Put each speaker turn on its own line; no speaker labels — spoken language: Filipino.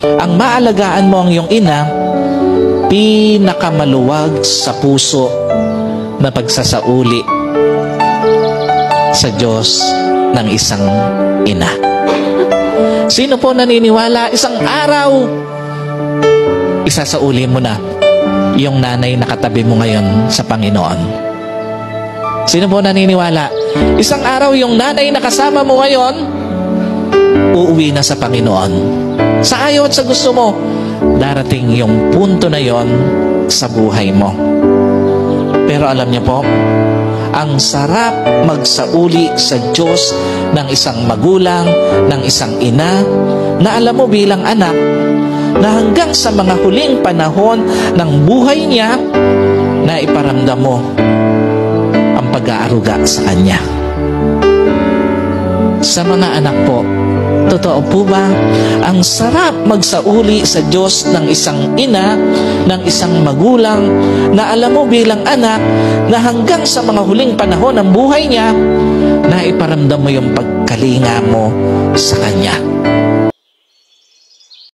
Ang maalagaan mo ang iyong ina, pinakamaluwag sa puso na pagsasauli sa Diyos ng isang ina. Sino po naniniwala isang araw isasauli mo na yung nanay na katabi mo ngayon sa Panginoon? Sino po naniniwala isang araw yung nanay na kasama mo ngayon uuwi na sa Panginoon? Sa ayaw at sa gusto mo, darating yung punto na yon sa buhay mo. Pero alam niyo po, ang sarap magsauli sa Diyos ng isang magulang, ng isang ina, na alam mo bilang anak, na hanggang sa mga huling panahon ng buhay niya, na iparamdam mo ang pag-aaruga sa Kanya. Sa mga anak po, totoo po ba, ang sarap magsauli sa Diyos ng isang ina, ng isang magulang, na alam mo bilang anak, na hanggang sa mga huling panahon ng buhay niya, na iparamdam mo yung pagkalinga mo sa Kanya.